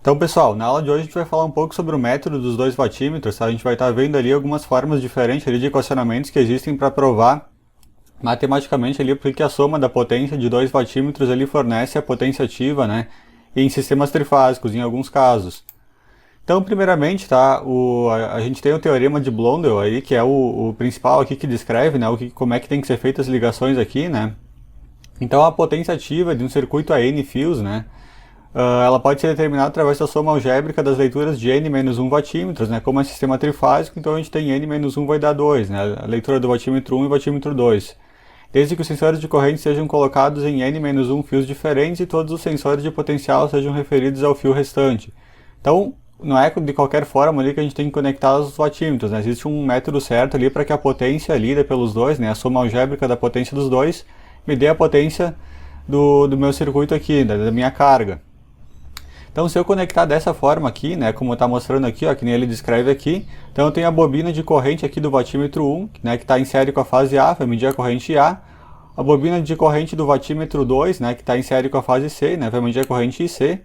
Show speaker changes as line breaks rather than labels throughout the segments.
Então, pessoal, na aula de hoje a gente vai falar um pouco sobre o método dos dois watímetros, tá? A gente vai estar vendo ali algumas formas diferentes ali de equacionamentos que existem para provar matematicamente ali porque a soma da potência de dois watímetros ali fornece a potência ativa, né? Em sistemas trifásicos, em alguns casos. Então, primeiramente, tá? A gente tem o teorema de Blondel aí, que é o principal aqui que descreve, né? Como é que tem que ser feitas as ligações aqui, né? Então, a potência ativa de um circuito a N fios, né? Ela pode ser determinada através da soma algébrica das leituras de n-1 watímetros, né? Como é sistema trifásico, então a gente tem n-1 vai dar 2, né? A leitura do watímetro 1 e watímetro 2. Desde que os sensores de corrente sejam colocados em n-1 fios diferentes e todos os sensores de potencial sejam referidos ao fio restante. Então, não é de qualquer forma ali que a gente tem que conectar os watímetros, né? Existe um método certo ali para que a potência lida pelos dois, né? A soma algébrica da potência dos dois me dê a potência do meu circuito aqui, da minha carga. Então, se eu conectar dessa forma aqui, né, como está mostrando aqui, ó, que nem ele descreve aqui, então eu tenho a bobina de corrente aqui do watímetro 1, né, que está em série com a fase A, vai medir a corrente A, a bobina de corrente do watímetro 2, né, que está em série com a fase C, né, vai medir a corrente IC,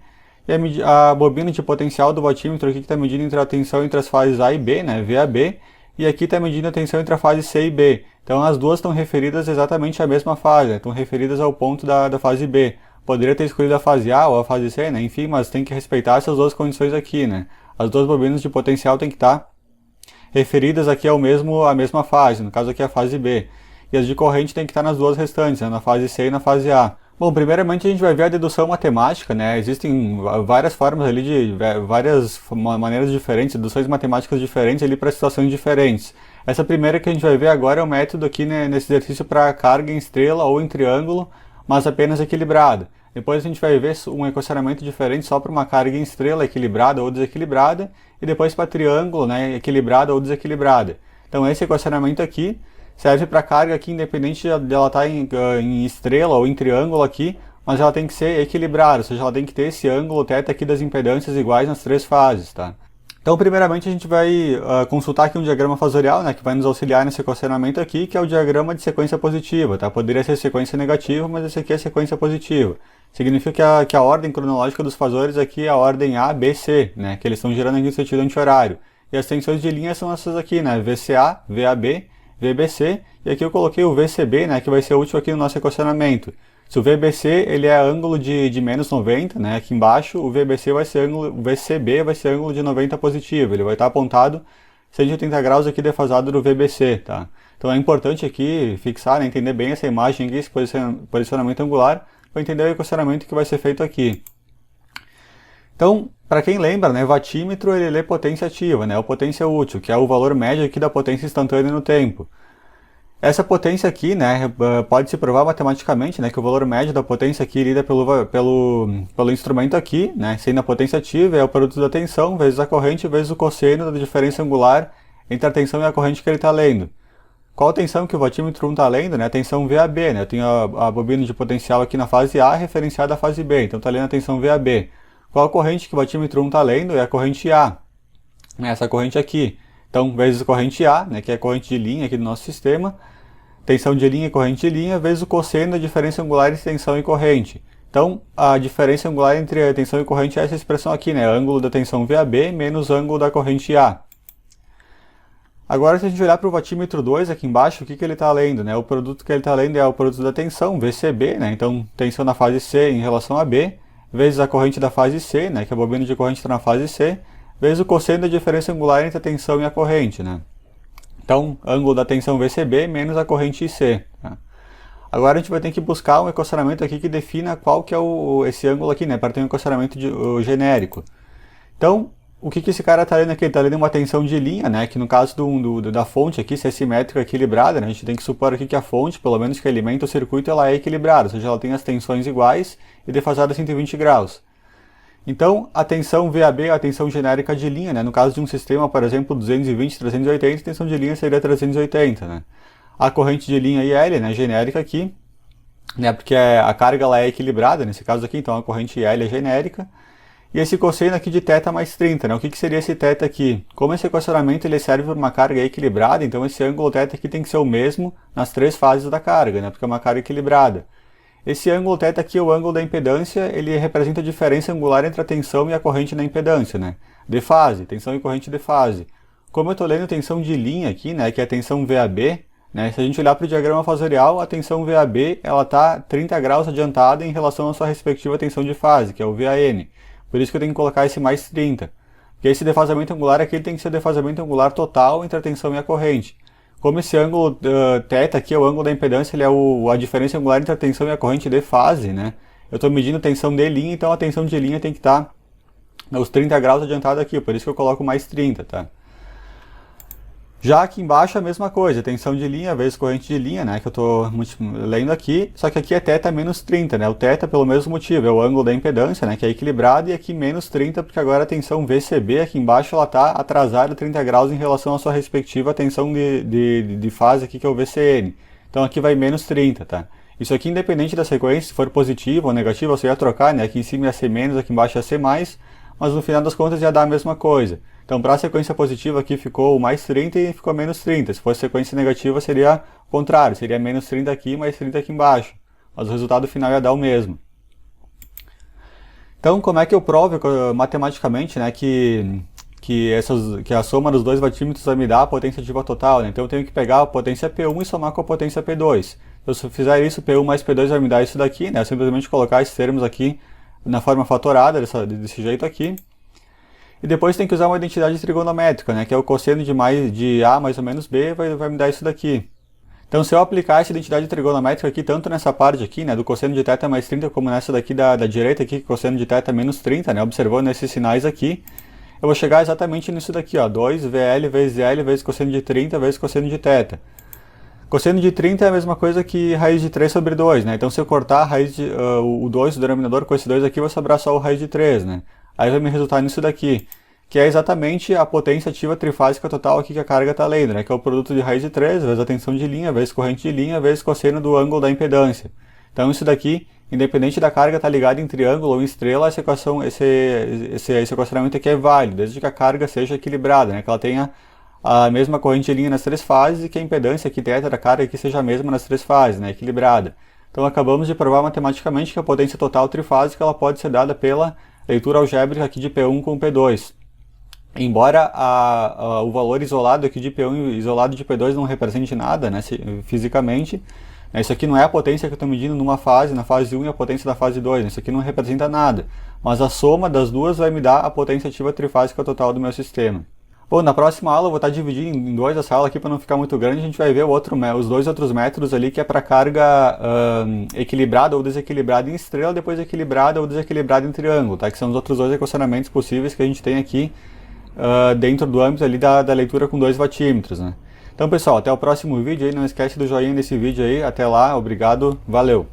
e a bobina de potencial do watímetro aqui que está medindo a tensão entre as fases A e B, né, VAB, e aqui está medindo a tensão entre a fase C e B. Então as duas estão referidas exatamente à mesma fase, né, estão referidas ao ponto da fase B. Poderia ter escolhido a fase A ou a fase C, né? Enfim, mas tem que respeitar essas duas condições aqui, né? As duas bobinas de potencial têm que estar referidas aqui à mesma fase, no caso aqui a fase B. E as de corrente têm que estar nas duas restantes, né? Na fase C e na fase A. Bom, primeiramente a gente vai ver a dedução matemática, né? Existem várias formas ali várias maneiras diferentes, deduções matemáticas diferentes ali para situações diferentes. Essa primeira que a gente vai ver agora é o método aqui, né, nesse exercício para carga em estrela ou em triângulo, mas apenas equilibrada. Depois a gente vai ver um equacionamento diferente só para uma carga em estrela equilibrada ou desequilibrada, e depois para triângulo, né, equilibrada ou desequilibrada. Então esse equacionamento aqui serve para carga aqui, independente de ela estar em estrela ou em triângulo aqui, mas ela tem que ser equilibrada, ou seja, ela tem que ter esse ângulo θ aqui das impedâncias iguais nas três fases, tá? Então, primeiramente, a gente vai consultar aqui um diagrama fasorial, né, que vai nos auxiliar nesse equacionamento aqui, que é o diagrama de sequência positiva, tá? Poderia ser sequência negativa, mas esse aqui é sequência positiva. Significa que a ordem cronológica dos fasores aqui é a ordem A, B, C, né, que eles estão girando aqui no sentido anti-horário. E as tensões de linha são essas aqui, né, VCA, VAB, VBC, e aqui eu coloquei o VCB, né, que vai ser útil aqui no nosso equacionamento. Se o VBC ele é ângulo de menos 90, né, aqui embaixo, o VBC vai ser ângulo, o VCB vai ser ângulo de 90 positivo, ele vai estar apontado 180 graus aqui defasado do VBC, tá? Então é importante aqui fixar, né, entender bem essa imagem aqui, esse posicionamento angular, para entender o equacionamento que vai ser feito aqui. Então, para quem lembra, né, watímetro ele lê potência ativa, né, ou potência útil, que é o valor médio aqui da potência instantânea no tempo. Essa potência aqui, né, pode se provar matematicamente, né, que o valor médio da potência aqui lida pelo instrumento aqui, né, sendo a potência ativa é o produto da tensão vezes a corrente vezes o cosseno da diferença angular entre a tensão e a corrente que ele está lendo. Qual a tensão que o watímetro 1 está lendo? Né, a tensão VAB, né, eu tenho a bobina de potencial aqui na fase A referenciada à fase B, então está lendo a tensão VAB. Qual a corrente que o watímetro 1 está lendo? É a corrente A, essa corrente aqui. Então, vezes a corrente A, né, que é a corrente de linha aqui do nosso sistema, tensão de linha e corrente de linha, vezes o cosseno da diferença angular entre tensão e corrente. Então, a diferença angular entre a tensão e corrente é essa expressão aqui, né, ângulo da tensão VAB menos ângulo da corrente A. Agora, se a gente olhar para o watímetro 2 aqui embaixo, o que ele está lendo? Né? O produto que ele está lendo é o produto da tensão, VCB, né? Então tensão na fase C em relação a B, vezes a corrente da fase C, né, que a bobina de corrente está na fase C, vezes o cosseno da diferença angular entre a tensão e a corrente, né? Então, ângulo da tensão VCB menos a corrente IC. Tá? Agora a gente vai ter que buscar um equacionamento aqui que defina qual que é esse ângulo aqui, né? Para ter um equacionamento genérico. Então, o que esse cara está lendo aqui? Ele está lendo uma tensão de linha, né? Que no caso da fonte aqui, se é simétrica equilibrada, né? A gente tem que supor aqui que a fonte, pelo menos que alimenta o circuito, ela é equilibrada, ou seja, ela tem as tensões iguais e defasada a 120 graus. Então, a tensão VAB é a tensão genérica de linha, né? No caso de um sistema, por exemplo, 220, 380, a tensão de linha seria 380, né? A corrente de linha IL, né, genérica aqui, né, porque a carga ela é equilibrada, nesse caso aqui, então a corrente IL é genérica. E esse cosseno aqui de θ mais 30, né? O que seria esse θ aqui? Como esse equacionamento ele serve para uma carga equilibrada, então esse ângulo θ aqui tem que ser o mesmo nas três fases da carga, né? Porque é uma carga equilibrada. Esse ângulo θ aqui é o ângulo da impedância, ele representa a diferença angular entre a tensão e a corrente na impedância, né? De fase, tensão e corrente de fase. Como eu estou lendo tensão de linha aqui, né, que é a tensão VAB, né, se a gente olhar para o diagrama fasorial, a tensão VAB está 30 graus adiantada em relação à sua respectiva tensão de fase, que é o VAN. Por isso que eu tenho que colocar esse mais 30. Porque esse defasamento angular aqui tem que ser o defasamento angular total entre a tensão e a corrente. Como esse ângulo θ aqui é o ângulo da impedância, ele é a diferença angular entre a tensão e a corrente de fase, né? Eu estou medindo tensão de linha, então a tensão de linha tem que estar os 30 graus adiantado aqui, por isso que eu coloco mais 30, tá? Já aqui embaixo a mesma coisa, tensão de linha vezes corrente de linha, né, que eu estou lendo aqui, só que aqui é θ menos 30, né, o θ pelo mesmo motivo, é o ângulo da impedância, né, que é equilibrado, e aqui menos 30, porque agora a tensão VCB aqui embaixo ela está atrasada 30 graus em relação à sua respectiva tensão de fase aqui, que é o VCN. Então aqui vai menos 30, tá? Isso aqui independente da sequência, se for positivo ou negativo, você ia trocar, né, aqui em cima ia ser menos, aqui embaixo ia ser mais, mas no final das contas ia dar a mesma coisa. Então, para a sequência positiva aqui ficou mais 30 e ficou menos 30. Se fosse sequência negativa, seria o contrário. Seria menos 30 aqui, mais 30 aqui embaixo. Mas o resultado final ia dar o mesmo. Então, como é que eu provo matematicamente, né, que a soma dos dois vatímetros vai me dar a potência ativa total, né? Então, eu tenho que pegar a potência P1 e somar com a potência P2. Então, se eu fizer isso, P1 mais P2 vai me dar isso daqui, né? Eu simplesmente colocar esses termos aqui na forma fatorada, desse jeito aqui. E depois tem que usar uma identidade trigonométrica, né, que é o cosseno de A mais ou menos B, vai me dar isso daqui. Então, se eu aplicar essa identidade trigonométrica aqui, tanto nessa parte aqui, né, do cosseno de θ mais 30, como nessa daqui da direita aqui, cosseno de θ menos 30, né, observando esses sinais aqui, eu vou chegar exatamente nisso daqui, ó, 2VL vezes L vezes cosseno de 30 vezes cosseno de θ. Cosseno de 30 é a mesma coisa que raiz de 3 sobre 2, né, então se eu cortar a raiz o 2 do denominador com esse 2 aqui, vai sobrar só o raiz de 3, né. Aí vai me resultar nisso daqui, que é exatamente a potência ativa trifásica total aqui que a carga está lendo, né? Que é o produto de raiz de 3 vezes a tensão de linha, vezes corrente de linha, vezes cosseno do ângulo da impedância. Então isso daqui, independente da carga estar ligada em triângulo ou em estrela, esse equacionamento aqui é válido, desde que a carga seja equilibrada, né? Que ela tenha a mesma corrente de linha nas três fases e que a impedância aqui, θ da carga aqui seja a mesma nas três fases, né? Equilibrada. Então acabamos de provar matematicamente que a potência total trifásica ela pode ser dada pela leitura algébrica aqui de P1 com P2. Embora o valor isolado aqui de P1 e isolado de P2 não represente nada, né, fisicamente, né, isso aqui não é a potência que eu estou medindo numa fase, na fase 1 e a potência da fase 2, né, isso aqui não representa nada. Mas a soma das duas vai me dar a potência ativa trifásica total do meu sistema. Bom, na próxima aula eu vou estar dividindo em dois essa aula aqui para não ficar muito grande, a gente vai ver os dois outros métodos ali, que é para carga equilibrada ou desequilibrada em estrela, depois equilibrada ou desequilibrada em triângulo, tá? Que são os outros dois equacionamentos possíveis que a gente tem aqui dentro do âmbito ali da leitura com 2 vatímetros, né? Então pessoal, até o próximo vídeo aí, não esquece do joinha nesse vídeo aí, até lá, obrigado, valeu!